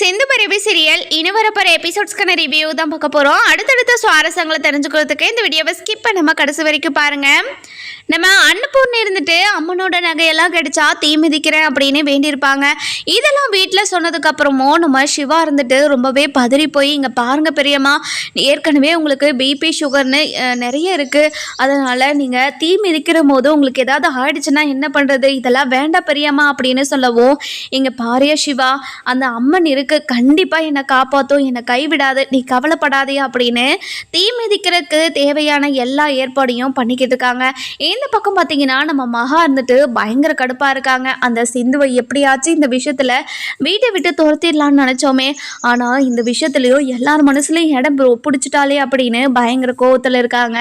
சிந்து பரிவி serial இனி வரப்போற எபிசோட்ஸ்க்கான review தான் பார்க்க போகிறோம். அடுத்தடுத்த சுவாரஸ்யங்களை தெரிஞ்சுக்கிறதுக்கு இந்த வீடியோவை ஸ்கிப் பண்ணாமல் கடைசி வரைக்கும் பாருங்கள். நம்ம அன்னபூர்ணி இருந்துட்டு அம்மனோட நகையெல்லாம் கிடைச்சா தீ மிதிக்கிறேன் அப்படின்னு வேண்டியிருப்பாங்க. இதெல்லாம் வீட்டில் சொன்னதுக்கப்புறமும் நம்ம சிவா இருந்துட்டு ரொம்பவே பதறி போய் இங்கே பாருங்கள் பெரியம்மா, ஏற்கனவே உங்களுக்கு பிபி சுகர்னு நிறைய இருக்குது, அதனால் நீங்கள் தீ மிதிக்கிற போது உங்களுக்கு ஏதாவது ஆயிடுச்சுன்னா என்ன பண்ணுறது, இதெல்லாம் வேண்டாம் பெரியம்மா அப்படின்னு சொல்லவும், இங்கே பாரியா சிவா, அந்த அம்மன் இருக்கு, கண்டிப்பாக என்னை காப்பாற்றும், என்னை கைவிடாது, நீ கவலைப்படாதே அப்படின்னு தீ மிதிக்கிறதுக்கு தேவையான எல்லா ஏற்பாடையும் பண்ணிக்கிட்டு இருக்காங்க. இந்த பக்கம் பார்த்தீங்கன்னா நம்ம மகா இருந்துட்டு பயங்கர கடுப்பாக இருக்காங்க. அந்த சிந்துவை எப்படியாச்சும் இந்த விஷயத்தில் வீட்டை விட்டு துரத்திடலான்னு நினச்சோமே, ஆனால் இந்த விஷயத்துலையும் எல்லார் மனசுலையும் இடம் பிடிச்சிட்டாலே அப்படின்னு பயங்கர கோவத்தில் இருக்காங்க.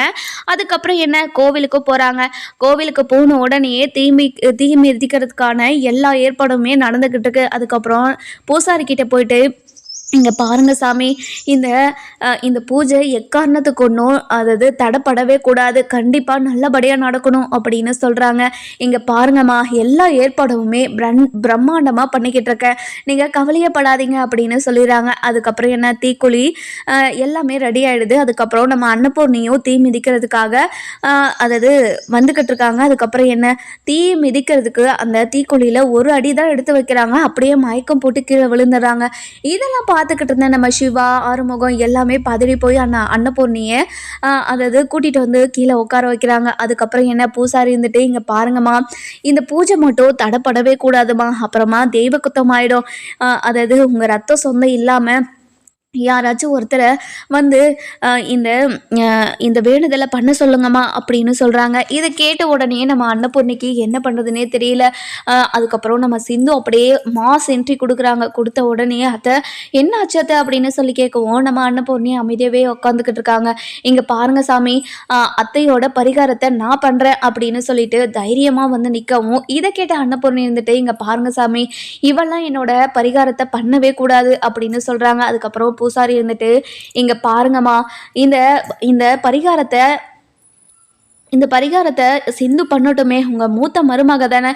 அதுக்கப்புறம் என்ன, கோவிலுக்கு போகிறாங்க. கோவிலுக்கு போன உடனே தீ மிதிக்கிறதுக்கான எல்லா ஏற்பாடுமே நடந்துக்கிட்டு இருக்கு. அதுக்கப்புறம் பூசாரிக்கிட்ட போயிட்டு, இங்கே பாருங்கள் சாமி, இந்த பூஜை எக்காரணத்துக்கு ஒன்றும் அதாவது தடைப்படவே கூடாது, கண்டிப்பாக நல்லபடியாக நடக்கணும் அப்படின்னு சொல்கிறாங்க. இங்கே பாருங்கம்மா, எல்லா ஏற்பாடுமே பிரம்மாண்டமாக பண்ணிக்கிட்டு இருக்கேன், நீங்கள் கவலையப்படாதீங்க அப்படின்னு சொல்லிடுறாங்க. அதுக்கப்புறம் என்ன, தீக்குழி எல்லாமே ரெடி ஆகிடுது. அதுக்கப்புறம் நம்ம அன்னபூர்ணியும் தீ மிதிக்கிறதுக்காக அதாவது வந்துக்கிட்டு இருக்காங்க. அதுக்கப்புறம் என்ன, தீ மிதிக்கிறதுக்கு அந்த தீக்குழியில் ஒரு அடி தான் எடுத்து வைக்கிறாங்க, அப்படியே மயக்கம் போட்டு கீழே விழுந்துடுறாங்க. இதெல்லாம் பார்த்துக்கிட்டு இருந்த நம்ம சிவா, ஆறுமுகம் எல்லாமே பதறி போய் அன்னபூர்ணியை அதாவது கூட்டிகிட்டு வந்து கீழே உட்கார வைக்கிறாங்க. அதுக்கப்புறம் என்ன, பூசாரி இருந்துட்டு, இங்கே பாருங்கம்மா, இந்த பூஜை மட்டும் தடைப்படவே கூடாதுமா, அப்புறமா தெய்வ குத்தம் ஆகிடும், அதாவது உங்கள் ரத்த சொந்தம் இல்லாமல் யாராச்சும் ஒருத்தரை வந்து இந்த வேண்டுதலை பண்ண சொல்லுங்கம்மா அப்படின்னு சொல்கிறாங்க. இதை கேட்ட உடனே நம்ம அன்னபூர்ணிக்கு என்ன பண்ணுறதுனே தெரியல. அதுக்கப்புறம் நம்ம சிந்து அப்படியே மாஸ் என்ட்ரி கொடுக்குறாங்க. கொடுத்த உடனே அத்தை என்ன ஆச்சத்தை அப்படின்னு சொல்லி கேட்கவும், நம்ம அன்னபூர்ணி அமைதியாகவே உட்காந்துக்கிட்டு இருக்காங்க. இங்கே பாருங்கள் சாமி, அத்தையோட பரிகாரத்தை நான் பண்ணுறேன் அப்படின்னு சொல்லிட்டு தைரியமாக வந்து நிற்கவும், இதை கேட்ட அன்னபூர்ணி இருந்துட்டு, இங்கே பாருங்கள் சாமி, இவெல்லாம் என்னோட பரிகாரத்தை பண்ணவே கூடாது அப்படின்னு சொல்கிறாங்க. அதுக்கப்புறம் பூசாரி இருந்துட்டு, இங்க பாருங்கம்மா, இந்த பரிகாரத்தை சிந்து பண்ணட்டுமே, உங்கள் மூத்த மருமக தானே,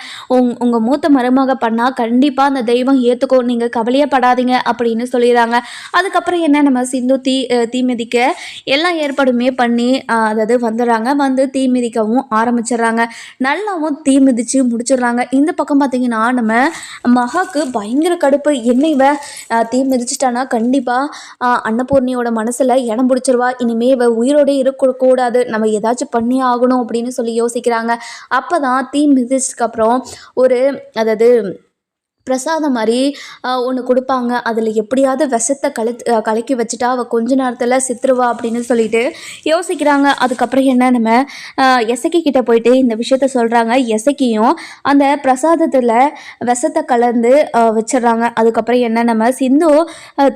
உங்கள் மூத்த மருமக பண்ணால் கண்டிப்பாக அந்த தெய்வம் ஏற்றுக்கும், நீங்கள் கவலையப்படாதீங்க அப்படின்னு சொல்லிடுறாங்க. அதுக்கப்புறம் என்ன, நம்ம சிந்து தீ மிதிக்க எல்லா ஏற்பாடுமே பண்ணி அதாவது வந்துடுறாங்க. வந்து தீ மிதிக்கவும் ஆரம்பிச்சிடுறாங்க. நல்லாவும் தீ மிதித்து முடிச்சிடுறாங்க. இந்த பக்கம் பார்த்திங்கன்னா நம்ம மகாக்கு பயங்கர கடுப்பு. என்னைவ தீ மிதிச்சிட்டானா கண்டிப்பாக அன்னபூர்ணியோட மனசில் இடம் பிடிச்சிருவா, இனிமே இவ உயிரோடு இருக்கக்கூடாது, நம்ம ஏதாச்சும் பண்ணி ஆகணும் அப்படின்னு சொல்லி யோசிக்கிறாங்க. அப்பதான் தீ மிதிச்சதுக்கு அப்புறம் ஒரு அதாவது பிரசாதம் மாதிரி ஒன்று கொடுப்பாங்க. அதில் எப்படியாவது விஷத்தை கலக்கி வச்சுட்டா அவள் கொஞ்ச நேரத்தில் சித்துருவா அப்படின்னு சொல்லிட்டு யோசிக்கிறாங்க. அதுக்கப்புறம் என்ன, நம்ம எசக்கி கிட்ட போயிட்டு இந்த விஷயத்த சொல்கிறாங்க. எசக்கியும் அந்த பிரசாதத்தில் விஷத்தை கலந்து வச்சிடுறாங்க. அதுக்கப்புறம் என்ன, நம்ம சிந்து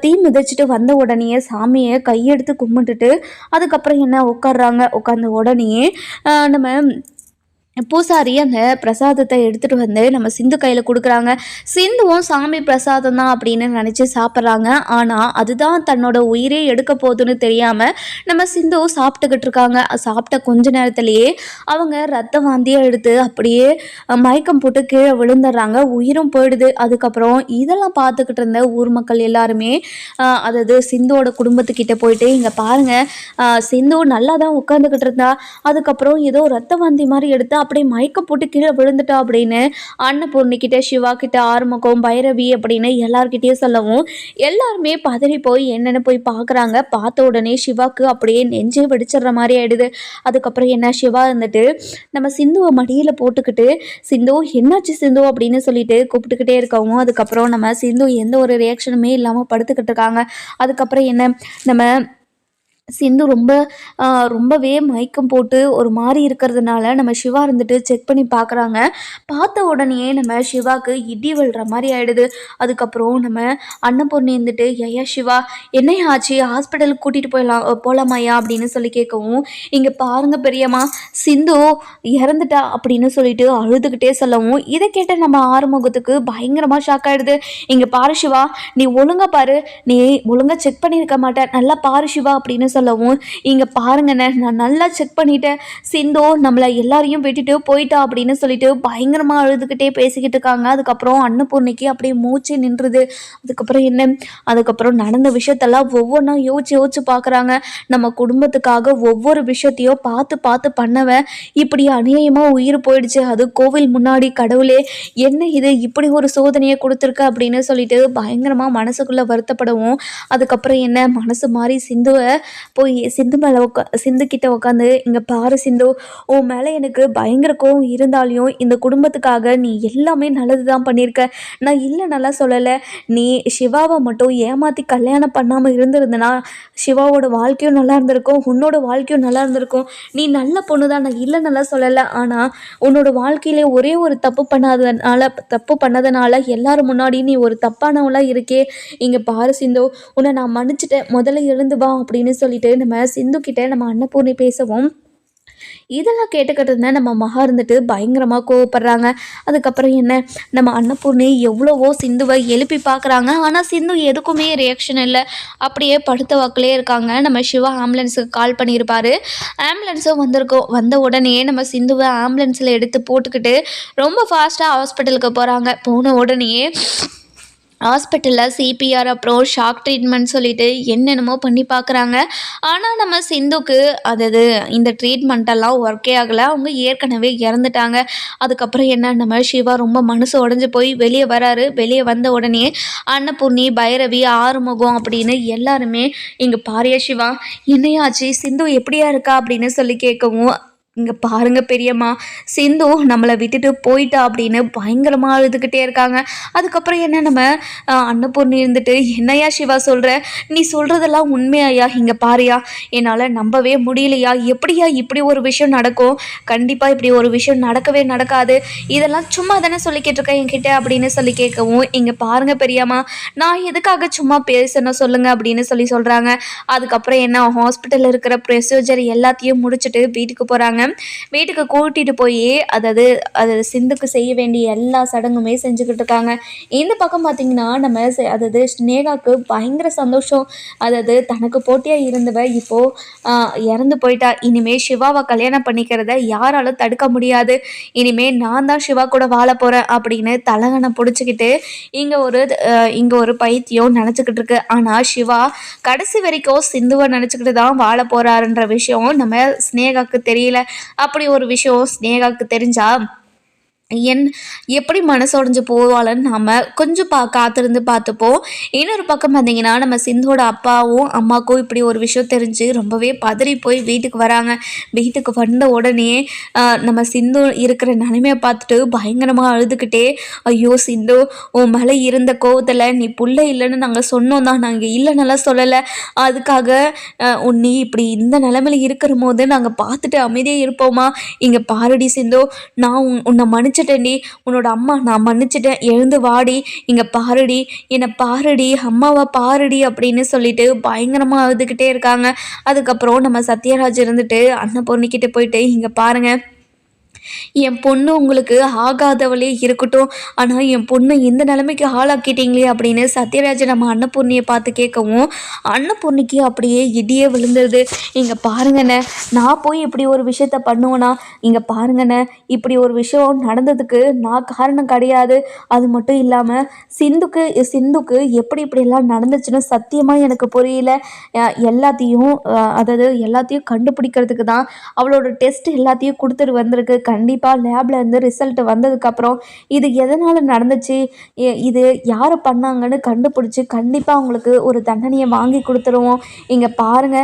தீ மிதிச்சுட்டு வந்த உடனே சாமியை கையெடுத்து கும்பிட்டுட்டு அதுக்கப்புறம் என்ன உட்காடுறாங்க. உட்கார்ந்த உடனே நம்ம பூசாரி அந்த பிரசாதத்தை எடுத்துகிட்டு வந்து நம்ம சிந்து கையில் கொடுக்குறாங்க. சிந்துவும் சாமி பிரசாதம் தான் அப்படின்னு நினச்சி சாப்பிட்றாங்க. ஆனால் அதுதான் தன்னோட உயிரே எடுக்க போகுதுன்னு தெரியாமல் நம்ம சிந்து சாப்பிட்டுக்கிட்டு இருக்காங்க. சாப்பிட்ட கொஞ்ச நேரத்திலேயே அவங்க ரத்த வாந்தியாக எடுத்து அப்படியே மயக்கம் போட்டு கீழே விழுந்துடுறாங்க, உயிரும் போயிடுது. அதுக்கப்புறம் இதெல்லாம் பார்த்துக்கிட்டு இருந்த ஊர் மக்கள் எல்லாருமே அதாவது சிந்துவோட குடும்பத்துக்கிட்ட போயிட்டு, இங்கே பாருங்கள், சிந்து நல்லா தான் உட்காந்துக்கிட்டு இருந்தா, அதுக்கப்புறம் ஏதோ ரத்த வாந்தி மாதிரி எடுத்து அப்படியே மயக்கம் போட்டு கீழே விழுந்துட்டா அப்படின்னு அன்னபூர்ணிக்கிட்ட, சிவா கிட்ட, ஆறுமுகம், பைரவி அப்படின்னு எல்லார்கிட்டயும் சொல்லவும் எல்லாருமே பதறி போய் என்னென்னு போய் பார்க்குறாங்க. பார்த்த உடனே சிவாக்கு அப்படியே நெஞ்சே வெடிச்சிடுற மாதிரி ஆயிடுது. அதுக்கப்புறம் என்ன, சிவா இருந்துட்டு நம்ம சிந்துவை மடியில் போட்டுக்கிட்டு, சிந்து என்னாச்சு சிந்து அப்படின்னு சொல்லிட்டு கூப்பிட்டுக்கிட்டே இருக்கவும், அதுக்கப்புறம் நம்ம சிந்து எந்த ஒரு ரியாக்ஷனுமே இல்லாமல் படுத்துக்கிட்டு இருக்காங்க. அதுக்கப்புறம் என்ன, நம்ம சிந்து ரொம்பவே மயக்கம் போட்டு ஒரு மாதிரி இருக்கிறதுனால நம்ம சிவா இருந்துட்டு செக் பண்ணி பார்க்குறாங்க. பார்த்த உடனே நம்ம சிவாவுக்கு இடி விழுற மாதிரி ஆகிடுது. அதுக்கப்புறம் நம்ம அன்னபூர்ணி இருந்துட்டு, ஐயா சிவா என்ன ஆச்சு, ஹாஸ்பிட்டலுக்கு கூட்டிகிட்டு போகலாமாயா அப்படின்னு சொல்லி கேட்கவும், இங்கே பாருங்கள் பெரியம்மா, சிந்து இறந்துட்டா அப்படின்னு சொல்லிட்டு அழுதுகிட்டே சொல்லவும், இதை கேட்ட நம்ம ஆறுமுகத்துக்கு பயங்கரமாக ஷாக் ஆகிடுது. இங்கே பாரு சிவா, நீ ஒழுங்காக பாரு, நீ ஒழுங்காக செக் பண்ணியிருக்க மாட்டேன், நல்லா பாரு சிவா அப்படின்னு சொல்லவும், இங்கே பாருங்கண்ணே நான் நல்லா செக் பண்ணிட்டேன், சிந்து நம்மளை எல்லாரையும் விட்டுட்டு போயிட்டா அப்படின்னு சொல்லிட்டு பயங்கரமாக அழுதுகிட்டே பேசிக்கிட்டு இருக்காங்க. அதுக்கப்புறம் அன்னபூர்ணிக்கு அப்படியே மூச்சு நின்றுது. அதுக்கப்புறம் என்ன, அதுக்கப்புறம் நடந்த விஷயத்தெல்லாம் ஒவ்வொன்றா யோசிச்சு யோசிச்சு பார்க்குறாங்க. நம்ம குடும்பத்துக்காக ஒவ்வொரு விஷயத்தையும் பார்த்து பார்த்து பண்ணவன் இப்படி அநியாயமாக உயிர் போயிடுச்சு, அது கோவில் முன்னாடி. கடவுளே, என்ன இது இப்படி ஒரு சோதனையை கொடுத்துருக்க அப்படின்னு சொல்லிட்டு பயங்கரமாக மனசுக்குள்ளே வருத்தப்படவும், அதுக்கப்புறம் என்ன மனசு மாறி சிந்துவை போய் சிந்து மேலே சிந்து கிட்ட உட்காந்து, இங்கே பாரு சிந்து, உன் மேலே எனக்கு பயங்கர கோவம் இருந்தாலையும் இந்த குடும்பத்துக்காக நீ எல்லாமே நல்லது தான் பண்ணியிருக்க. நான் இல்லை நல்லா சொல்லலை, நீ சிவாவை மட்டும் ஏமாற்றி கல்யாணம் பண்ணாமல் இருந்திருந்தனா சிவாவோட வாழ்க்கையும் நல்லா இருந்திருக்கும், உன்னோட வாழ்க்கையும் நல்லா இருந்திருக்கும். நீ நல்ல பொண்ணு தான், நான் இல்லை நல்லா சொல்லலை. ஆனால் உன்னோட வாழ்க்கையிலே ஒரே ஒரு தப்பு பண்ணதுனால எல்லாரும் முன்னாடி நீ ஒரு தப்பானவளாக இருக்கே. இங்கே பாரு சிந்து, உன்னை நான் மன்னிச்சிட்டேன், முதல்ல எழுந்து வா அப்படின்னு சொல்லிட்டு நம்ம சிந்து கிட்ட நம்ம அன்னபூர்ணி பேசவும், இதெல்லாம் கேட்டுக்கிட்டு இருந்தேன் நம்ம மகா இருந்துட்டு பயங்கரமாக கோவப்படுறாங்க. அதுக்கப்புறம் என்ன, நம்ம அன்னபூர்ணி எவ்வளவோ சிந்துவை எழுப்பி பார்க்குறாங்க, ஆனால் சிந்து எதுக்குமே ரியாக்ஷன் இல்லை, அப்படியே படுத்த வாக்கிலே இருக்காங்க. நம்ம சிவா ஆம்புலன்ஸுக்கு கால் பண்ணியிருப்பார், ஆம்புலன்ஸும் வந்திருக்கோம். வந்த உடனே நம்ம சிந்துவை ஆம்புலன்ஸில் எடுத்து போட்டுக்கிட்டு ரொம்ப ஃபாஸ்ட்டாக ஹாஸ்பிட்டலுக்கு போகிறாங்க. போன உடனே ஹாஸ்பிட்டலில் சிபிஆர் அப்புறம் ஷாக் ட்ரீட்மெண்ட் சொல்லிட்டு என்னென்னமோ பண்ணி பார்க்குறாங்க. ஆனால் நம்ம சிந்துக்கு அதாவது இந்த ட்ரீட்மெண்ட்டெல்லாம் ஒர்க்கே ஆகலை, அவங்க ஏற்கனவே இறந்துட்டாங்க. அதுக்கப்புறம் என்ன, நம்ம சிவா ரொம்ப மனசு உடஞ்சி போய் வெளியே வராரு. வெளியே வந்த உடனே அன்னபூர்ணி, பைரவி, ஆறுமுகம் அப்படின்னு எல்லாருமே இங்கே பாரியா சிவா என்னையாச்சு, சிந்து எப்படியா இருக்கா அப்படின்னு சொல்லி கேட்கவும், இங்கே பாருங்க பெரியம்மா, சிந்து நம்மளை விட்டுட்டு போயிட்டா அப்படின்னு பயங்கரமாக அழுதுகிட்டே இருக்காங்க. அதுக்கப்புறம் என்ன, நம்ம அன்னபூர்ணி இருந்துட்டு, என்னையா சிவா சொல்கிற, நீ சொல்கிறதெல்லாம் உண்மையாயா, இங்கே பாரியா என்னால் நம்பவே முடியலையா, எப்படியா இப்படி ஒரு விஷயம் நடக்கும், கண்டிப்பாக இப்படி ஒரு விஷயம் நடக்கவே நடக்காது, இதெல்லாம் சும்மா தானே சொல்லிக்கிட்டு இருக்கேன் என்கிட்ட அப்படின்னு சொல்லி கேட்கவும், இங்கே பாருங்க பெரியம்மா, நான் எதுக்காக சும்மா பேசணும் சொல்லுங்கள் அப்படின்னு சொல்கிறாங்க. அதுக்கப்புறம் என்ன, ஹாஸ்பிட்டலில் இருக்கிற ப்ரொசீஜர் எல்லாத்தையும் முடிச்சுட்டு வீட்டுக்கு போகிறாங்க. வீட்டுக்கு கூட்டிட்டு போய் அதாவது சிந்துக்கு செய்ய வேண்டிய எல்லா சடங்குமே செஞ்சுக்கிட்டு இருக்காங்க. இந்த பக்கம் பார்த்தீங்கன்னா நம்ம அதாவது ஸ்னேகாவுக்கு பயங்கர சந்தோஷம். அதாவது தனக்கு போட்டியாக இருந்தவ இப்போது இறந்து போயிட்டா. இனிமேல் சிவாவை கல்யாணம் பண்ணிக்கிறத யாராலும் தடுக்க முடியாது, இனிமேல் நான் தான் சிவா கூட வாழ போகிறேன் அப்படின்னு தலகனை பிடிச்சிக்கிட்டு இங்கே ஒரு பைத்தியம் நினச்சிக்கிட்டு இருக்கு. ஆனால் சிவா கடைசி வரைக்கும் சிந்துவை நினச்சிக்கிட்டு தான் வாழ போகிறாருன்ற விஷயம் நம்ம ஸ்னேகாவுக்கு தெரியல. அப்படி ஒரு விஷயம் ஸ்னேகாவுக்கு தெரிஞ்சா எப்படி மனசொடைஞ்சு போவாளன்னு நாம் கொஞ்சம் காத்திருந்து பார்த்துப்போம். இன்னொரு பக்கம் பார்த்தீங்கன்னா நம்ம சிந்தோட அப்பாவும் அம்மாவுக்கும் இப்படி ஒரு விஷயம் தெரிஞ்சு ரொம்பவே பதறி போய் வீட்டுக்கு வராங்க. வீட்டுக்கு வந்த உடனே நம்ம சிந்து இருக்கிற நிலைமையை பார்த்துட்டு பயங்கரமாக அழுதுகிட்டே, ஐயோ சிந்து, உன் மேலே இருந்த கோவத்தில் நீ புள்ள இல்லைன்னு நாங்கள் சொன்னோம் தான், நாங்கள் இல்லைன்னெல்லாம் சொல்லலை, அதுக்காக நீ இப்படி இந்த நிலைமையில் இருக்கிற போது நாங்கள் பார்த்துட்டு அமைதியாக இருப்போமா, இங்கே பாரடி சிந்து, நான் உன்னை மன்னிச்சிட்டேன்டி, உன்னோட அம்மா நான் மன்னிச்சிட்டேன், எழுந்து வாடி, இங்கே பாருடி, என்னை பாருடி, அம்மாவை பாருடி அப்படின்னு சொல்லிட்டு பயங்கரமாக அழுதுகிட்டே இருக்காங்க. அதுக்கப்புறம் நம்ம சத்யராஜ் இருந்துட்டு அன்னபூர்ணிக்கிட்ட போயிட்டு, இங்கே பாருங்கள், என் பொண்ணு உங்களுக்கு ஆகாதவளே இருக்கட்டும், ஆனால் என் பொண்ணு இந்த நிலைமைக்கு ஆளாக்கிட்டீங்களே அப்படின்னு சத்யராஜ் நம்ம அன்னபூர்ணியை பார்த்து கேட்கவும், அன்னபூர்ணிக்கு அப்படியே இடியே விழுந்துருது. இங்கே பாருங்கண்ணே, நான் போய் இப்படி ஒரு விஷயத்த பண்ணுவேனா, இங்கே பாருங்கண்ணே, இப்படி ஒரு விஷயம் நடந்ததுக்கு நான் காரணம் கிடையாது, அது மட்டும் இல்லாமல் சிந்துக்கு எப்படி இப்படியெல்லாம் நடந்துச்சுன்னு சத்தியமாக எனக்கு புரியல. எல்லாத்தையும் கண்டுபிடிக்கிறதுக்கு தான் அவளோட டெஸ்ட் எல்லாத்தையும் கொடுத்துட்டு வந்திருக்கு. கண்டிப்பாக லேபில் இருந்து ரிசல்ட் வந்ததுக்கப்புறம் இது எதனால் நடந்துச்சு, இது யார் பண்ணாங்கன்னு கண்டுபிடிச்சி கண்டிப்பாக அவங்களுக்கு ஒரு தண்டனையை வாங்கி கொடுத்துருவோம். இங்கே பாருங்க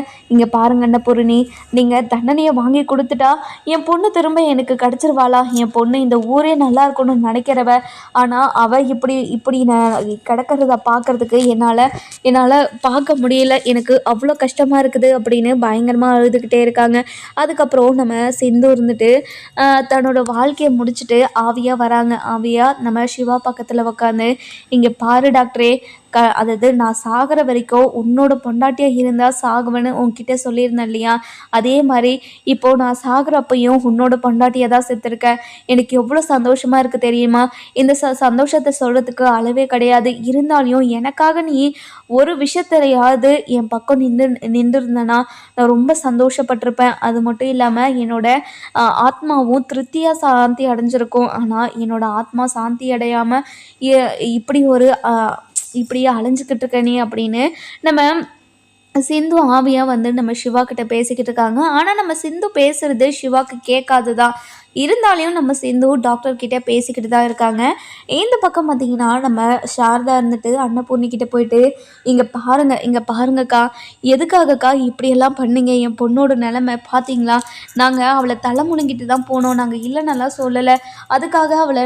அன்னபூர்ணி, நீங்கள் தண்டனையை வாங்கி கொடுத்துட்டா என் பொண்ணு திரும்ப எனக்கு கிடச்சிருவாளா, என் பொண்ணு இந்த ஊரே நல்லா இருக்கணும்னு நினைக்கிறவ, ஆனால் அவள் இப்படி நான் கிடக்கிறத பார்க்குறதுக்கு என்னால் பார்க்க முடியல, எனக்கு அவ்வளோ கஷ்டமாக இருக்குது அப்படின்னு பயங்கரமாக அழுதுகிட்டே இருக்காங்க. அதுக்கப்புறம் நம்ம சிந்து இருந்துட்டு தன்னோட வாழ்க்கையை முடிச்சுட்டு ஆவியாக வராங்க. ஆவியாக நம்ம சிவா பக்கத்தில் உட்காந்து, இங்கே பாரு டாக்டரே, அதாவது நான் சாகிற வரைக்கும் உன்னோட பொண்டாட்டியாக இருந்தால் சாகுவேன்னு உன்கிட்ட சொல்லியிருந்தேன் இல்லையா, அதே மாதிரி இப்போது நான் சாகுறப்பையும் உன்னோட பொண்டாட்டியாக தான் செத்துருக்கேன். எனக்கு எவ்வளோ சந்தோஷமாக இருக்குது தெரியுமா? இந்த சந்தோஷத்தை சொல்கிறதுக்கு அளவே கிடையாது. இருந்தாலும் எனக்காக நீ ஒரு விஷயத்துலையாவது என் பக்கம் நின்றுருந்தேன்னா நான் ரொம்ப சந்தோஷப்பட்டிருப்பேன். அது மட்டும் இல்லாமல் என்னோட ஆத்மாவும் திருப்தியாக சாந்தி அடைஞ்சிருக்கும். ஆனால் என்னோட ஆத்மா சாந்தி அடையாமல் இப்படி ஒரு இப்படியே அலைஞ்சிக்கிட்டு இருக்க நீ அப்படின்னு நம்ம சிந்து ஆவியாக வந்து நம்ம சிவா கிட்ட பேசிக்கிட்டு இருக்காங்க. ஆனால் நம்ம சிந்து பேசுறது சிவாக்கு கேட்காது தான். இருந்தாலையும் நம்ம சிந்து டாக்டர் கிட்ட பேசிக்கிட்டு தான் இருக்காங்க. இந்த பக்கம் பார்த்தீங்கன்னா நம்ம சாரதா இருந்துட்டு அன்னபூர்ணி கிட்ட போயிட்டு, இங்கே பாருங்கக்கா, எதுக்காகக்கா இப்படியெல்லாம் பண்ணீங்க? என் பொண்ணோட நிலமை பார்த்தீங்களா? நாங்கள் அவளை தலை முழுங்கிட்டு தான் போனோம். நாங்கள் இல்லைன்னெல்லாம் சொல்லலை. அதுக்காக அவளை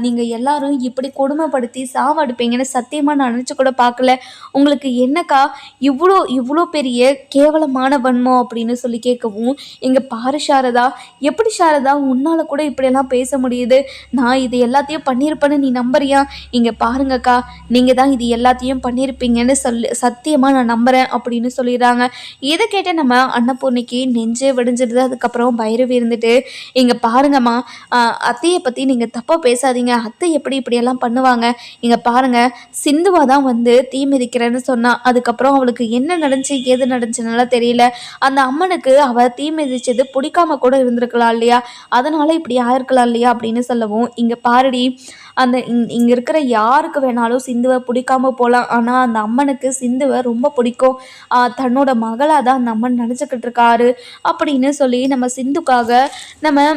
நீங்கள் எல்லாரும் இப்படி கொடுமைப்படுத்தி சாவடிப்பீங்கன்னு சத்தியமாக நான் நினச்சி கூட பார்க்கல. உங்களுக்கு என்னக்கா இவ்வளோ இவ்வளோ பெரிய கேவலமான வன்மம் அப்படின்னு சொல்லி கேட்கவும், இங்கே பாரு சாரதா, எப்படி சாரதா உன்னால் கூட இப்படியெல்லாம் பேச முடியுது? நான் இது எல்லாத்தையும் பண்ணியிருப்பேன்னு நீ நம்புறியா? இங்கே பாருங்கக்கா, நீங்கள் தான் இது எல்லாத்தையும் பண்ணியிருப்பீங்கன்னு சத்தியமாக நான் நம்புகிறேன் அப்படின்னு சொல்லிடுறாங்க. இதை கேட்ட நம்ம அன்னபூர்ணிக்கு நெஞ்சே வெடிஞ்சிடுது. அதுக்கப்புறம் பைரவி இருந்துட்டு, இங்கே பாருங்கம்மா, அத்தையை பற்றி நீங்கள் தப்பாக பேசாதீங்க. அத்தை எப்படி இப்படியெல்லாம் பண்ணுவாங்க? இங்கே பாருங்கள், சிந்துவா தான் வந்து தீ மிதிக்கிறேன்னு சொன்னா. அதுக்கப்புறம் அவளுக்கு என்ன நடந்துச்சு ஏது நடந்துச்சுனால தெரியல. அந்த அம்மனுக்கு அவள் தீ மிதிச்சது பிடிக்காம கூட இருந்திருக்கலாம் இல்லையா, அதனால இப்படி ஆயிருக்கலாம் இல்லையா அப்படின்னு சொல்லவும், இங்கே பாருடி, அந்த இங்கே இருக்கிற யாருக்கு வேணாலும் சிந்துவை பிடிக்காம போகலாம். ஆனால் அந்த அம்மனுக்கு சிந்துவை ரொம்ப பிடிக்கும். தன்னோட மகளாக தான் அந்த அம்மன் நினச்சிக்கிட்டு இருக்காரு அப்படின்னு சொல்லி நம்ம சிந்துக்காக நம்ம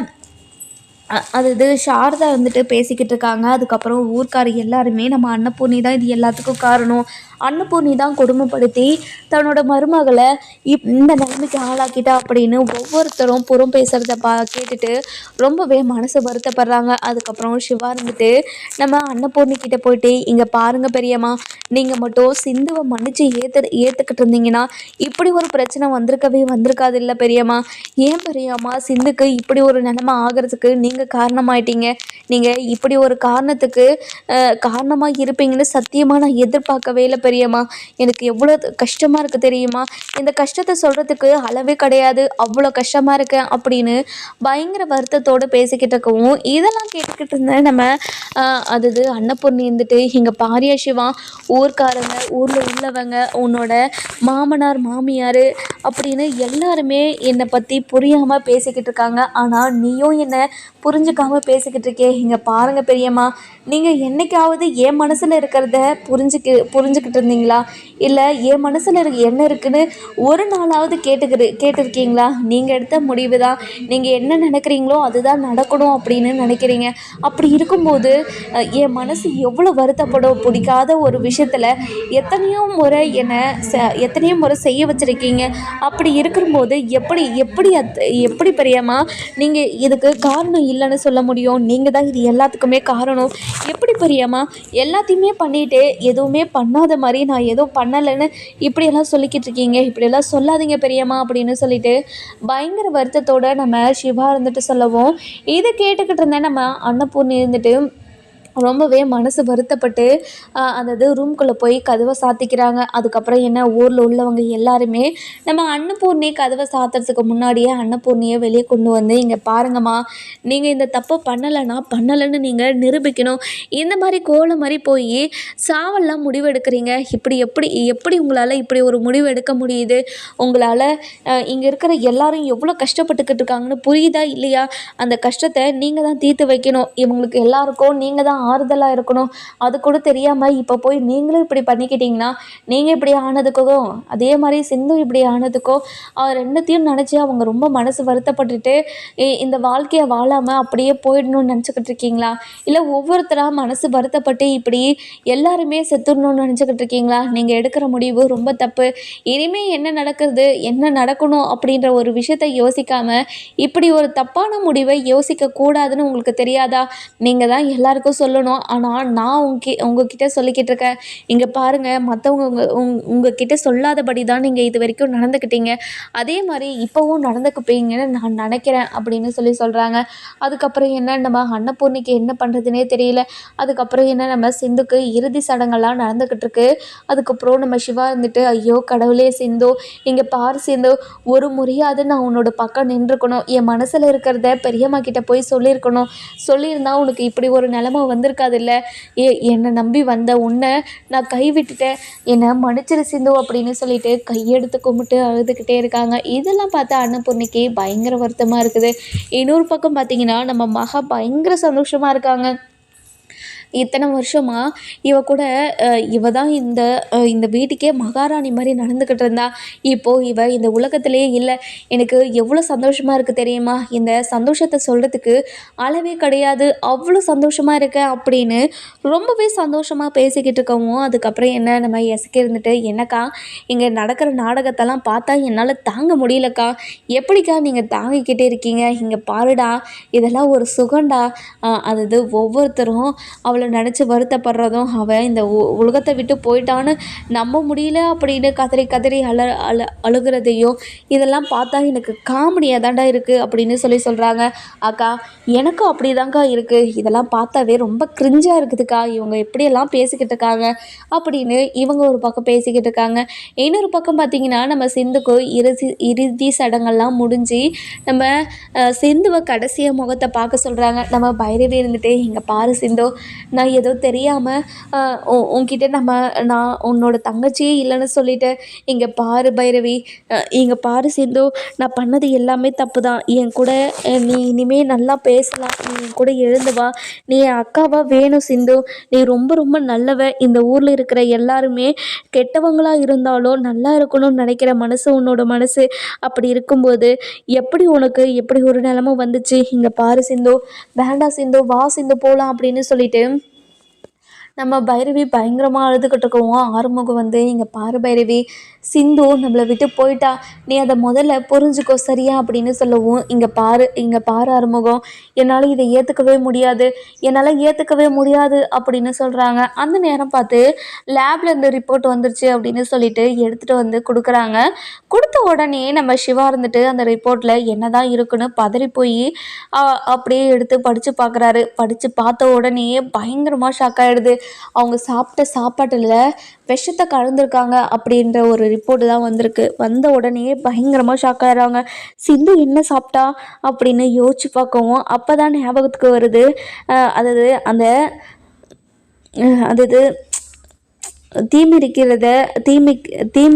அது சாரதா வந்துட்டு பேசிக்கிட்டு இருக்காங்க. அதுக்கப்புறம் ஊர்க்கார் எல்லாருமே நம்ம அன்னபூர்ணி தான் இது எல்லாத்துக்கும் காரணம், அன்னபூர்ணி தான் கொடுமைப்படுத்தி தன்னோட மருமகளை இந்த நிலைமைக்கு ஆளாக்கிட்டா அப்படின்னு ஒவ்வொருத்தரும் புறம் பேசுகிறத கேட்டுட்டு ரொம்பவே மனசு வருத்தப்படுறாங்க. அதுக்கப்புறம் சிவா இருந்துட்டு நம்ம அன்னபூர்ணி கிட்டே போயிட்டு, இங்கே பாருங்கள் பெரியம்மா, நீங்கள் மட்டும் சிந்துவை மன்னிச்சு ஏற்றுக்கிட்டு இருந்தீங்கன்னா இப்படி ஒரு பிரச்சனை வந்திருக்காது இல்லை பெரியம்மா. ஏன் பெரியம்மா சிந்துக்கு இப்படி ஒரு நிலைமை ஆகிறதுக்கு நீங்கள் காரணமாயிட்டீங்க? நீங்கள் இப்படி ஒரு காரணமாக இருப்பீங்கன்னு சத்தியமாக நான் எதிர்பார்க்கவே இல்லை பெரியம்மா. எனக்கு எவ்வளோ கஷ்டமாக இருக்குது தெரியுமா? இந்த கஷ்டத்தை சொல்கிறதுக்கு அளவே கிடையாது, அவ்வளோ கஷ்டமாக இருக்கேன் அப்படின்னு பயங்கர வருத்தத்தோடு பேசிக்கிட்டு இருக்கவும், இதெல்லாம் கேட்டுக்கிட்டு இருந்தேன் நம்ம அது அன்னபூர்ணி இருந்துட்டு, இங்கே பாரியா சிவா, ஊர்க்காரங்க, ஊரில் உள்ளவங்க, உன்னோட மாமனார் மாமியார் அப்படின்னு எல்லாருமே என்னை பற்றி புரியாமல் பேசிக்கிட்டு இருக்காங்க. ஆனால் நீயும் என்னை புரிஞ்சுக்காமல் பேசிக்கிட்டு இருக்கே. இங்கே பாருங்கள் பெரியம்மா, நீங்கள் என்னைக்காவது என் மனசில் இருக்கிறத புரிஞ்சுக்கிட்டு இருந்தீங்களா? இல்லை என் மனசில் என்ன இருக்குன்னு ஒரு நாளாவது கேட்டிருக்கீங்களா? நீங்கள் எடுத்த முடிவு தான், நீங்கள் என்ன நினைக்கிறீங்களோ அதுதான் நடக்கணும் அப்படின்னு நினைக்கிறீங்க. அப்படி இருக்கும்போது என் மனசு எவ்வளோ வருத்தப்படும். பிடிக்காத ஒரு விஷயத்தில் எத்தனையோ முறை செய்ய வச்சுருக்கீங்க. அப்படி இருக்கும்போது எப்படி பெரியம்மா நீங்கள் இதுக்கு காரணம் இல்லைன்னு சொல்ல முடியும்? நீங்கள் தான் இது எல்லாத்துக்குமே காரணம். எப்படி பெரியம்மா எல்லாத்தையுமே பண்ணிட்டு எதுவுமே பண்ணாத மாதிரி நான் எதுவும் பண்ணலைன்னு இப்படியெல்லாம் சொல்லிக்கிட்டு இருக்கீங்க? இப்படியெல்லாம் சொல்லாதீங்க பெரியம்மா அப்படின்னு சொல்லிட்டு பயங்கர வருத்தத்தோடு நம்ம சிவா இருந்துட்டு சொல்லவும், இதை கேட்டுக்கிட்டு இருந்தேன் நம்ம அன்னபூர்ணி இருந்துட்டு ரொம்பவே மனசு வருத்தப்பட்டு அந்த ரூம்குள்ளே போய் கதவை சாத்திக்கிறாங்க. அதுக்கப்புறம் என்ன, ஊரில் உள்ளவங்க எல்லாருமே நம்ம அன்னபூர்ணி கதவை சாத்துறதுக்கு முன்னாடியே அன்னபூர்ணியை வெளியே கொண்டு வந்து, இங்கே பாருங்கம்மா, நீங்கள் இந்த தப்பை பண்ணலைன்னு நீங்கள் நிரூபிக்கணும். இந்த மாதிரி கோலம் மாதிரி போய் சாவெல்லாம் முடிவு எடுக்கிறீங்க. எப்படி உங்களால் இப்படி ஒரு முடிவு எடுக்க முடியுது? உங்களால் இங்கே இருக்கிற எல்லாரும் எவ்வளோ கஷ்டப்பட்டுக்கிட்டு இருக்காங்கன்னு புரியுதா இல்லையா? அந்த கஷ்டத்தை நீங்கள் தான் தீர்த்து வைக்கணும். இவங்களுக்கு எல்லாருக்கும் நீங்கள் தான் ஆறுதலாக இருக்கணும். அது கூட தெரியாமல் இப்போ போய் நீங்களும் இப்படி பண்ணிக்கிட்டீங்கன்னா, நீங்கள் இப்படி ஆனதுக்கும் அதே மாதிரி சிந்து இப்படி ஆனதுக்கும் ரெண்டுத்தையும் நினச்சி அவங்க ரொம்ப மனசு வருத்தப்பட்டுட்டு இந்த வாழ்க்கையை வாழாமல் அப்படியே போயிடணும்னு நினச்சிக்கிட்டு இருக்கீங்களா? இல்லை ஒவ்வொருத்தராக மனசு வருத்தப்பட்டு இப்படி எல்லாருமே செத்துடணும்னு நினச்சிக்கிட்டு இருக்கீங்களா? நீங்கள் எடுக்கிற முடிவு ரொம்ப தப்பு. இனிமேல் என்ன நடக்கணும் அப்படின்ற ஒரு விஷயத்தை யோசிக்காமல் இப்படி ஒரு தப்பான முடிவை யோசிக்கக்கூடாதுன்னு உங்களுக்கு தெரியாதா? நீங்கள் தான் எல்லாருக்கும் சொல்லணும். ஆனால் நான் உங்ககிட்ட சொல்லிக்கிட்டு இருக்கேன். இங்கே பாருங்கள், மற்றவங்க உங்ககிட்ட சொல்லாதபடி தான் நீங்கள் இது வரைக்கும் நடந்துக்கிட்டீங்க. அதே மாதிரி இப்போவும் நடந்துக்குப்பீங்கன்னு நான் நினைக்கிறேன் அப்படின்னு சொல்கிறாங்க. அதுக்கப்புறம் என்ன, நம்ம அன்னபூர்ணிக்கு என்ன பண்ணுறதுனே தெரியல. அதுக்கப்புறம் என்ன, நம்ம சிந்துக்கு இறுதி சடங்கெல்லாம் நடந்துக்கிட்டு இருக்கு. அதுக்கப்புறம் நம்ம சிவா இருந்துட்டு, ஐயோ கடவுளே சிந்து, இங்கே பாரு சிந்து, ஒரு முறையாவது நான் உன்னோட பக்கம் நின்றுக்கணும், என் மனசில் இருக்கிறத பெரியம்மா கிட்ட போய் சொல்லியிருந்தா உனக்கு இப்படி ஒரு நிலமை வந்திருக்காது இல்லை. என்னை நம்பி வந்த உன்னை நான் கைவிட்டுட்டேன், என்னை மன்னிச்சிரு சிந்து அப்படின்னு சொல்லிட்டு கையெடுத்து கும்பிட்டு அழுதுகிட்டே இருக்காங்க. இதெல்லாம் பார்த்தா அன்னபூர்ணிக்கு பயங்கர வருத்தமாக இருக்குது. இன்னொரு பக்கம் பார்த்தீங்கன்னா நம்ம மகா பயங்கர சந்தோஷமாக இருக்காங்க. இத்தனை வருஷமாக இவ கூட இவ தான் இந்த வீட்டுக்கே மகாராணி மாதிரி நடந்துக்கிட்டு இருந்தா. இப்போது இவ இந்த உலகத்திலே இல்லை. எனக்கு எவ்வளோ சந்தோஷமாக இருக்குது தெரியுமா? இந்த சந்தோஷத்தை சொல்கிறதுக்கு அளவே கிடையாது. அவ்வளோ சந்தோஷமாக இருக்கேன் அப்படின்னு ரொம்பவே சந்தோஷமாக பேசிக்கிட்டு இருக்கவும், அதுக்கப்புறம் என்ன, நம்ம எசக்கி இருந்துட்டு, என்னக்கா இங்கே நடக்கிற நாடகத்தெல்லாம் பார்த்தா என்னால் தாங்க முடியலக்கா. எப்படிக்கா நீங்கள் தாங்கிக்கிட்டே இருக்கீங்க? இங்கே பாருடா, இதெல்லாம் ஒரு சுகண்டா. அது ஒவ்வொருத்தரும் அவளை நினச்சி வருத்தப்படுறதும், அவள் இந்த உலகத்தை விட்டு போயிட்டான்னு நம்ப முடியல அப்படின்னு கதறி கதறி அழுகிறதையும் இதெல்லாம் பார்த்தா எனக்கு காமெடியாக தாண்டா இருக்குது அப்படின்னு சொல்கிறாங்க. அக்கா எனக்கும் அப்படி தாங்க்கா இருக்குது. இதெல்லாம் பார்த்தாவே ரொம்ப கிரிஞ்சாக இருக்குதுக்கா. இவங்க எப்படியெல்லாம் பேசிக்கிட்டு இருக்காங்க அப்படின்னு இவங்க ஒரு பக்கம் பேசிக்கிட்டு இருக்காங்க. இன்னொரு பக்கம் பார்த்திங்கன்னா நம்ம சிந்துக்கு இறுதி சடங்கெல்லாம் முடிஞ்சு நம்ம சிந்துவை கடைசியாக முகத்தை பார்க்க சொல்கிறாங்க. நம்ம பைரவி இருந்துட்டு, இங்கே பாரு சிந்து, நான் ஏதோ தெரியாமல் உன்கிட்ட நான் உன்னோட தங்கச்சியே இல்லைன்னு சொல்லிட்டேன். இங்கே பாரு பைரவி, இங்கே பாரு சிந்து, நான் பண்ணது எல்லாமே தப்பு தான். என் கூட நீ இனிமேல் நல்லா பேசலாம், நீ என் கூட எழுந்து வா, நீ என் அக்காவாக வேணும் சிந்து, நீ ரொம்ப ரொம்ப நல்லவ. இந்த ஊரில் இருக்கிற எல்லாருமே கெட்டவங்களாக இருந்தாலும் நல்லா இருக்கணும்னு நினைக்கிற மனசு உன்னோட மனசு. அப்படி இருக்கும்போது எப்படி உனக்கு எப்படி ஒரு நிலமை வந்துச்சு? இங்கே பாரு சிந்து, வேண்டாம் சிந்து, வா சிந்து போகலாம் அப்படின்னு சொல்லிட்டு நம்ம பைரவி பயங்கரமாக அழுதுகிட்டு இருக்கவும், ஆறுமுகம் வந்து, இங்கே பாரு பைரவி, சிந்து நம்மளை விட்டு போயிட்டா, நீ அதை முதல்ல புரிஞ்சுக்கோ சரியா அப்படின்னு சொல்லவும், இங்கே பாரு ஆறுமுகம், என்னால் இதை ஏற்றுக்கவே முடியாது அப்படின்னு சொல்கிறாங்க. அந்த நேரம் பார்த்து லேபில் இந்த ரிப்போர்ட் வந்துருச்சு அப்படின்னு சொல்லிட்டு எடுத்துகிட்டு வந்து கொடுக்குறாங்க. கொடுத்த உடனே நம்ம சிவா இருந்துட்டு அந்த ரிப்போர்ட்டில் என்ன தான் இருக்குன்னு பதறி போய் அப்படியே எடுத்து படித்து பார்க்குறாரு. படித்து பார்த்த உடனேயே பயங்கரமாக ஷாக் ஆகிடுது. அவங்க சாப்பிட்ட சாப்பாட்டில் விஷத்தை கலந்துருக்காங்க அப்படின்ற ஒரு ரிப்போர்ட்டு தான் வந்திருக்கு. வந்த உடனே பயங்கரமாக ஷாக் ஆகிறாங்க. சிந்து என்ன சாப்பிட்டா அப்படின்னு யோசிச்சு பார்க்கவும் அப்போ தான் ஞாபகத்துக்கு வருது. அதாவது அது தீ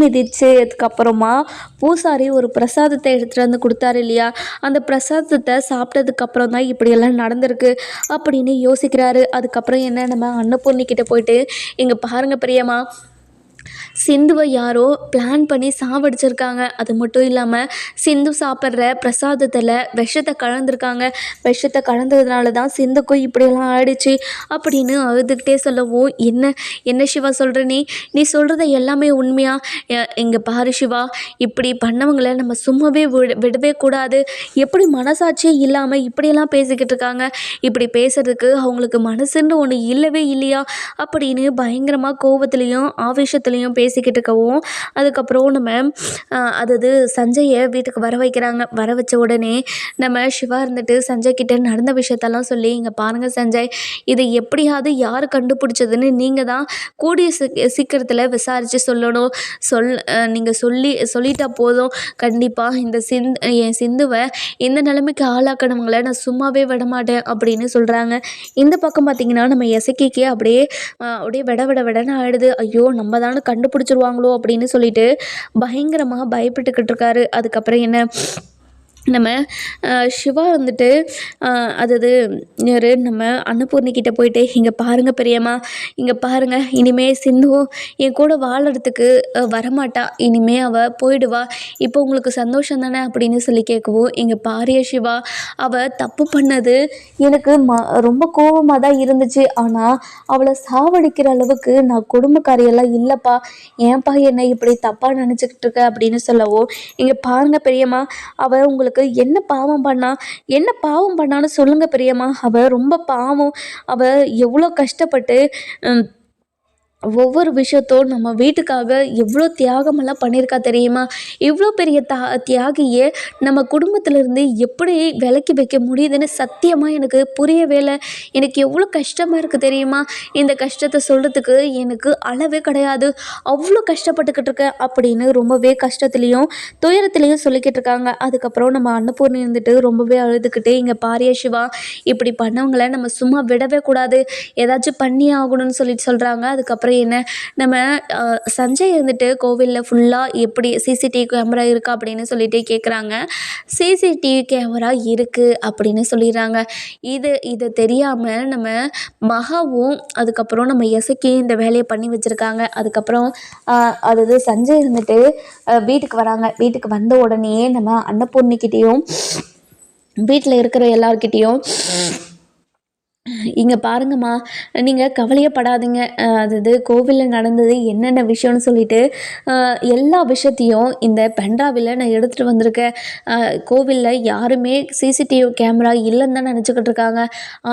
மிதிச்சதுக்கப்புறமா பூசாரி ஒரு பிரசாதத்தை எடுத்துகிட்டு வந்து கொடுத்தாரு இல்லையா, அந்த பிரசாதத்தை சாப்பிட்டதுக்கப்புறம் தான் இப்படியெல்லாம் நடந்திருக்கு அப்படின்னு யோசிக்கிறாரு. அதுக்கப்புறம் என்ன, நம்ம அன்னபூர்ணிக்கிட்ட போயிட்டு, இங்கே பாருங்கள் பிரியம்மா, சிந்துவை யாரோ பிளான் பண்ணி சாவடிச்சிருக்காங்க. அது மட்டும் இல்லாமல் சிந்து சாப்பிட்ற பிரசாதத்தில் விஷத்தை கலந்துருக்காங்க. விஷத்தை கலந்ததுனால தான் சிந்துக்கும் இப்படியெல்லாம் ஆயிடுச்சு அப்படின்னு அழுதுகிட்டே சொல்லவும், என்ன சிவா சொல்கிற நீ சொல்கிறத எல்லாமே உண்மையா? இங்கே பாரு சிவா, இப்படி பண்ணவங்களை நம்ம சும்மாவே விடவே கூடாது. எப்படி மனசாட்சியே இல்லாமல் இப்படியெல்லாம் பேசிக்கிட்டு இருக்காங்க? இப்படி பேசுறதுக்கு அவங்களுக்கு மனசுன்னு ஒன்று இல்லவே இல்லையா அப்படின்னு பயங்கரமாக கோபத்துலேயும் ஆவேசத்துலேயும் பேசிக்கிட்டு இருக்கவும், அதுக்கப்புறம் நம்ம அதாவது சஞ்சயை வீட்டுக்கு வர வைக்கிறாங்க. வர வச்ச உடனே நம்ம சிவா இருந்துட்டு சஞ்சய் கிட்ட நடந்த விஷயத்தெல்லாம் சொல்லி, இங்கே பாருங்கள் சஞ்சய், இதை எப்படியாவது யார் கண்டுபிடிச்சதுன்னு நீங்கள் தான் கூடிய சீக்கிரத்தில் விசாரித்து சொல்லணும். நீங்கள் சொல்லிட்டா போதும். கண்டிப்பாக என் சிந்துவை இந்த நிலைமைக்கு ஆளாக்கினவங்களை நான் சும்மாவே விடமாட்டேன் அப்படின்னு சொல்கிறாங்க. இந்த பக்கம் பார்த்திங்கன்னா நம்ம எசக்கிக்கு அப்படியே விடன்னு ஆயிடுது. ஐயோ நம்ம தானே கண்டுபிடிச்சிருவாங்களோ அப்படின்னு சொல்லிட்டு பயங்கரமாக பயப்பட்டுக்கிட்டு இருக்காரு. அதுக்கப்புறம் என்ன, நம்ம சிவா வந்துட்டு அதாவது நம்ம அன்னபூர்ணிக்கிட்ட போயிட்டு, இங்கே பாருங்கள் பெரியம்மா, இங்கே பாருங்கள், இனிமேல் சிந்து என் கூட வாழறதுக்கு வரமாட்டா, இனிமேல் அவள் போயிடுவா, இப்போ உங்களுக்கு சந்தோஷம் தானே அப்படின்னு சொல்லி கேட்கவும், இங்கே பாரிய சிவா, அவள் தப்பு பண்ணது எனக்கு ரொம்ப கோபமாக தான் இருந்துச்சு. ஆனால் அவளை சாவடிக்கிற அளவுக்கு நான் குடும்பக்காரியெல்லாம் இல்லைப்பா, ஏன்ப்பா என்னை இப்படி தப்பாக நினச்சிக்கிட்டு இருக்க அப்படின்னு சொல்லவும், இங்கே பாருங்கள் பெரியம்மா, அவள் உங்களுக்கு என்ன பாவம் பண்ணா? என்ன பாவம் பண்ணான்னு சொல்லுங்க பெரியம்மா. அவ ரொம்ப பாவம். அவ எவ்வளோ கஷ்டப்பட்டு ம் ஒவ்வொரு விஷயத்தோம் நம்ம வீட்டுக்காக எவ்வளோ தியாகமெல்லாம் பண்ணியிருக்கா தெரியுமா? இவ்வளோ பெரிய தியாகிய நம்ம குடும்பத்திலேருந்து எப்படி விலக்கி வைக்க முடியுதுன்னு சத்தியமா எனக்கு புரியவே இல்ல. எனக்கு எவ்வளோ கஷ்டமா இருக்கு தெரியுமா? இந்த கஷ்டத்த சொல்றதுக்கு எனக்கு அளவே கிடையாது. அவ்வளோ கஷ்டப்பட்டுக்கிட்டு இருக்கேன் அப்படின்னு ரொம்பவே கஷ்டத்துலேயும், துயரத்துலேயும் சொல்லிக்கிட்டு இருக்காங்க. அதுக்கப்புறம் நம்ம அன்னபூர்ணி இருந்துட்டு ரொம்பவே அழுதுகிட்டு, "இங்க பாருயா சிவா, இப்படி பண்ணவங்கள நம்ம சும்மா விடவே கூடாது. ஏதாச்சும் பண்ணியே ஆகணும்னு" சொல்லிட்டு சொல்றாங்க. அதுக்கப்புறம் என்ன நம்ம சஞ்சய் இருந்துட்டு கோவிலில் ஃபுல்லாக எப்படி சிசிடிவி கேமரா இருக்கா அப்படின்னு சொல்லிட்டு கேட்குறாங்க. சிசிடிவி கேமரா இருக்குது அப்படின்னு சொல்லிடுறாங்க. இது தெரியாமல் நம்ம மகாவும் அதுக்கப்புறம் நம்ம எசக்கி இந்த வேலையை பண்ணி வச்சுருக்காங்க. அதுக்கப்புறம் அதாவது சஞ்சய் இருந்துட்டு வீட்டுக்கு வராங்க. வீட்டுக்கு வந்த உடனே நம்ம அன்னபூர்ணிக்கிட்டேயும் வீட்டில் இருக்கிற எல்லார்கிட்டேயும், "இங்கே பாருங்கம்மா, நீங்கள் கவலையே படாதீங்க. அதாவது கோவிலில் நடந்தது என்னென்ன விஷயம்னு சொல்லிட்டு எல்லா விஷயத்தையும் இந்த பென்ட்ராவில் நான் எடுத்துகிட்டு வந்திருக்கேன். கோவிலில் யாருமே சிசிடிவி கேமரா இல்லைன்னு தான் நினச்சிக்கிட்டு இருக்காங்க.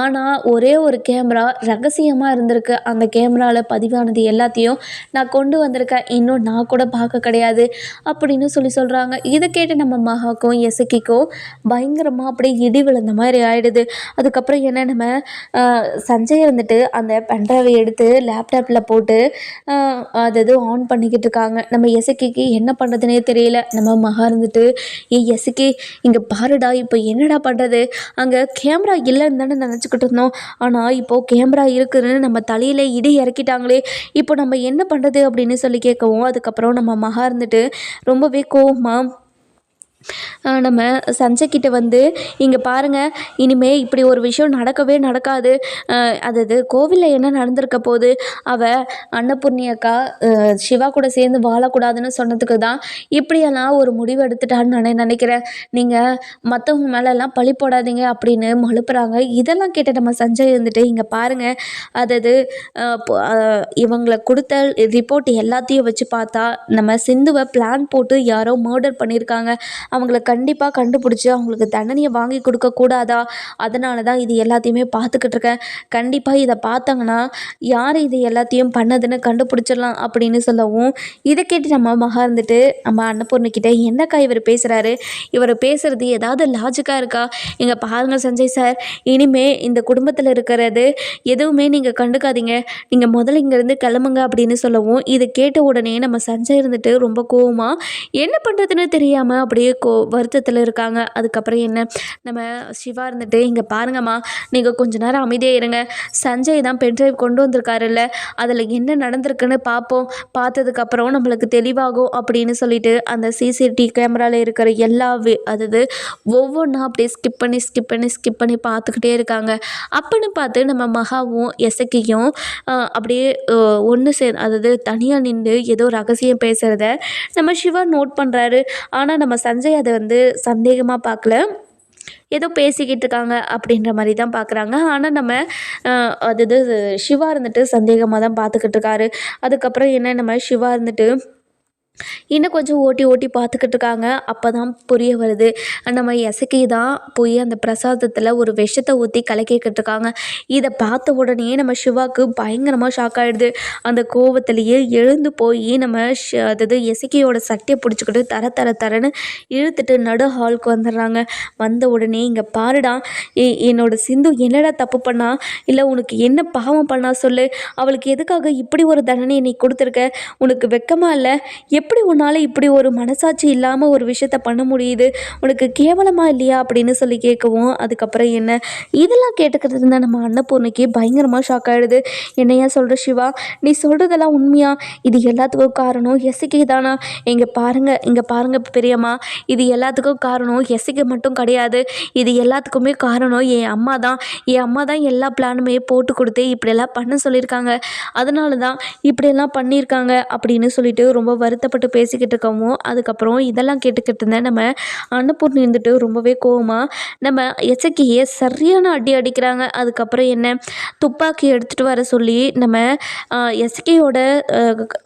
ஆனால் ஒரே ஒரு கேமரா ரகசியமாக இருந்திருக்கு. அந்த கேமராவில் பதிவானது எல்லாத்தையும் நான் கொண்டு வந்திருக்கேன். இன்னும் நான் கூட பார்க்க கிடையாது" அப்படின்னு சொல்கிறாங்க. இதை கேட்டு நம்ம மகாக்கும் எசக்கிக்கும் பயங்கரமாக அப்படியே இடி விழுந்த மாதிரி ஆயிடுது. அதுக்கப்புறம் என்ன, நம்ம சஞ்சய் வந்துட்டு அந்த பென்ட்ரைவை எடுத்து லேப்டாப்பில் போட்டு அது ஆன் பண்ணிக்கிட்டு இருக்காங்க. நம்ம எசக்கிக்கு என்ன பண்ணுறதுனே தெரியல. நம்ம மகா இருந்துட்டு, எசக்கி, இங்கே பாருடா, இப்போ என்னடா பண்ணுறது? அங்கே கேமரா இல்லைன்னு தானே நினச்சிக்கிட்டு இருந்தோம். ஆனால் இப்போது கேமரா இருக்குதுன்னு நம்ம தலையில் இடி இறக்கிட்டாங்களே, இப்போ நம்ம என்ன பண்ணுறது அப்படின்னு சொல்லி கேட்கவும், அதுக்கப்புறம் நம்ம மகா இருந்துட்டு ரொம்பவே கோவமாக நம்ம சஞ்சய்கிட்ட வந்து, "இங்கே பாருங்கள், இனிமேல் இப்படி ஒரு விஷயம் நடக்கவே நடக்காது. அதாவது கோவிலில் என்ன நடந்திருக்க போகுது? அவள் அன்னபூர்ணி அக்கா சிவா கூட சேர்ந்து வாழக்கூடாதுன்னு சொன்னதுக்கு தான் இப்படியெல்லாம் ஒரு முடிவு எடுத்துட்டான்னு நான் நினைக்கிறேன். நீங்கள் மற்றவங்க மேலெல்லாம் பழி போடாதீங்க" அப்படின்னு மழுப்புறாங்க. இதெல்லாம் கேட்ட நம்ம சஞ்சய் இருந்துட்டு, "இங்கே பாருங்கள், அதாவது இவங்களை கொடுத்த ரிப்போர்ட் எல்லாத்தையும் வச்சு பார்த்தா நம்ம சிந்துவை பிளான் போட்டு யாரோ மர்டர் பண்ணியிருக்காங்க. அவங்கள கண்டிப்பாக கண்டுபிடிச்சி அவங்களுக்கு தண்டனையை வாங்கி கொடுக்கக்கூடாதா? அதனால தான் இது எல்லாத்தையுமே பார்த்துக்கிட்டு இருக்கேன். கண்டிப்பாக இதை பார்த்தாங்கன்னா யார் இது எல்லாத்தையும் பண்ணதுன்னு கண்டுபிடிச்சிடலாம்" அப்படின்னு சொல்லவும், இதை கேட்டு நம்ம மகா இருந்துட்டு நம்ம அன்னபூர்ணிக்கிட்ட, "என்னக்கா இவர் பேசுகிறாரு? இவர் பேசுகிறது ஏதாவது லாஜிக்காக இருக்கா? இங்கே பாருங்கள் சஞ்சய் சார், இனிமே இந்த குடும்பத்தில் இருக்கிறது எதுவுமே நீங்கள் கண்டுக்காதீங்க. நீங்கள் முதல்ல இங்கேருந்து கிளம்புங்க" அப்படின்னு சொல்லவும், இதை கேட்ட உடனே நம்ம சஞ்சய் இருந்துட்டு ரொம்ப கோவமாக என்ன பண்ணுறதுன்னு தெரியாமல் அப்படியே வருத்தத்தில் இருக்காங்க. அதுக்கப்புறம் என்ன, நம்ம சிவா இருந்துட்டு, "இங்கே பாருங்கம்மா, நீங்கள் கொஞ்ச நேரம் அமைதியாக இருங்க. சஞ்சய் தான் பென்ட்ரைவ் கொண்டு வந்திருக்காருல்ல, அதில் என்ன நடந்திருக்குன்னு பார்ப்போம். பார்த்ததுக்கப்புறம் நம்மளுக்கு தெளிவாகும்" அப்படின்னு சொல்லிட்டு அந்த சிசிடிவி கேமராவில் இருக்கிற எல்லா அதாவது ஒவ்வொன்றா அப்படியே ஸ்கிப் பண்ணி பார்த்துக்கிட்டே இருக்காங்க. அப்பன்னு பார்த்து நம்ம மகாவும் எசக்கியும் அப்படியே ஒன்று அதாவது தனியாக நின்று ஏதோ ரகசியம் பேசுகிறத நம்ம சிவா நோட் பண்ணுறாரு. ஆனால் நம்ம சஞ்சய் அதை வந்து சந்தேகமாக பார்க்கல. ஏதோ பேசிக்கிட்டு இருக்காங்க அப்படின்ற மாதிரி தான் பார்க்குறாங்க. ஆனால் நம்ம அது சிவா இருந்துட்டு சந்தேகமாக தான் பார்த்துக்கிட்டு இருக்காரு. அதுக்கப்புறம் என்ன, நம்ம சிவா இருந்துட்டு இன்னும் கொஞ்சம் ஓட்டி ஓட்டி பார்த்துக்கிட்டு இருக்காங்க. அப்போ தான் புரிய வருது, நம்ம எசக்கி தான் போய் அந்த பிரசாதத்தில் ஒரு விஷத்தை ஊற்றி கலக்கிக்கிட்டு இருக்காங்க. இதை பார்த்த உடனே நம்ம சிவாவுக்கு பயங்கரமாக ஷாக் ஆகிடுது. அந்த கோவத்திலேயே எழுந்து போய் நம்ம அதாவது எசக்கியோட சட்டையை பிடிச்சிக்கிட்டு தரன்னு இழுத்துட்டு நடு ஹாலுக்கு வந்துடுறாங்க. வந்த உடனே, "இங்கே பாருடா, என்னோட சிந்து என்னடா தப்பு பண்ணா? இல்லை உனக்கு என்ன பாவம் பண்ணா சொல்லு? அவளுக்கு எதுக்காக இப்படி ஒரு தண்டனையை நீ கொடுத்துருக்க? உனக்கு வெக்கமா இல்லை? எப்படி உன்னால் இப்படி ஒரு மனசாட்சி இல்லாமல் ஒரு விஷயத்த பண்ண முடியுது? உனக்கு கேவலமாக இல்லையா?" அப்படின்னு சொல்லி கேட்கவும், அதுக்கப்புறம் என்ன, இதெல்லாம் கேட்டுக்கிட்டு இருந்த நம்ம அன்னபூர்ணிக்கு பயங்கரமாக ஷாக் ஆகிடுது. "என்னையா சொல்கிற சிவா? நீ சொல்கிறதெல்லாம் உண்மையா? இது எல்லாத்துக்கும் காரணம் எசக்கி தானா? இங்கே பாருங்கள் பெரியம்மா, இது எல்லாத்துக்கும் காரணம் எசக்கி மட்டும் கிடையாது. இது எல்லாத்துக்குமே காரணம் என் அம்மா தான். என் அம்மா தான் எல்லா பிளானுமே போட்டு கொடுத்து இப்படியெல்லாம் பண்ண சொல்லியிருக்காங்க. அதனால தான் இப்படியெல்லாம் பண்ணியிருக்காங்க" அப்படின்னு சொல்லிட்டு ரொம்ப வருத்தப்பட்டு சந்தோஷப்பட்டு பேசிக்கிட்டு இருக்கவும் அதுக்கப்புறம் இதெல்லாம் கேட்டுக்கிட்டு இருந்தேன் நம்ம அன்னபூர்ணி இருந்துட்டு ரொம்பவே கோவமாக நம்ம எசக்கியை சரியான அடி அடிக்கிறாங்க. அதுக்கப்புறம் என்ன துப்பாக்கி எடுத்துகிட்டு வர சொல்லி நம்ம எசக்கியோட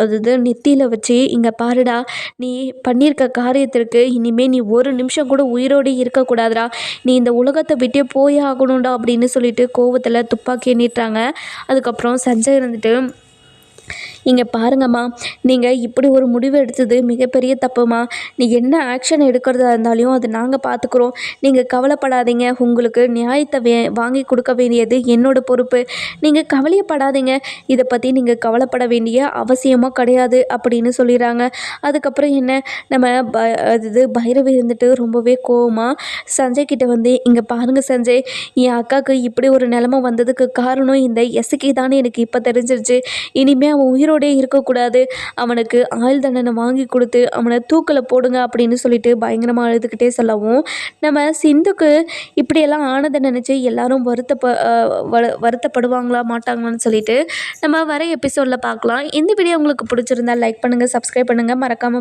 அது நெத்தியில் வச்சு இங்கே பாருடா நீ பண்ணியிருக்க காரியத்திற்கு இனிமேல் நீ ஒரு நிமிஷம் கூட உயிரோடு இருக்கக்கூடாதுடா, நீ இந்த உலகத்தை விட்டே போயே ஆகணும்டா அப்படின்னு சொல்லிட்டு கோவத்தில் துப்பாக்கியை நீட்டுறாங்க. அதுக்கப்புறம் சஞ்சய் இருந்துட்டு இங்கே பாருங்கம்மா, நீங்கள் இப்படி ஒரு முடிவு எடுத்தது மிகப்பெரிய தப்புமா. நீ என்ன ஆக்ஷன் எடுக்கிறதா இருந்தாலும் அது நாங்கள் பார்த்துக்குறோம், நீங்கள் கவலைப்படாதீங்க. உங்களுக்கு நியாயத்தை வாங்கி கொடுக்க வேண்டியது என்னோட பொறுப்பு. நீங்கள் கவலையப்படாதீங்க, இதை பற்றி நீங்கள் கவலைப்பட வேண்டிய அவசியமாக கிடையாது அப்படின்னு சொல்லிடுறாங்க. அதுக்கப்புறம் என்ன நம்ம பைரவி இருந்துட்டு ரொம்பவே கோவமாக சஞ்சய் கிட்ட வந்து, இங்கே பாருங்கள் சஞ்சய், என் அக்காவுக்கு இப்படி ஒரு நிலைமை வந்ததுக்கு காரணம் இந்த எஸ்கே தானே எனக்கு இப்போ தெரிஞ்சிருச்சு. இனிமேல் அவன் உயிரோடே இருக்கக்கூடாது, அவனுக்கு ஆயுள் தண்டனை வாங்கி கொடுத்து அவனை தூக்கில் போடுங்க அப்படின்னு சொல்லிட்டு பயங்கரமாக அழுதுகிட்டே சொல்லவும் நம்ம சிந்துக்கு இப்படியெல்லாம் ஆனதை நினச்சி எல்லாரும் வருத்தப்படுவாங்களா மாட்டாங்களான்னு சொல்லிட்டு நம்ம வர எபிசோடில் பார்க்கலாம். இந்த வீடியோ உங்களுக்கு பிடிச்சிருந்தா லைக் பண்ணுங்கள், சப்ஸ்கிரைப் பண்ணுங்கள், மறக்காமல்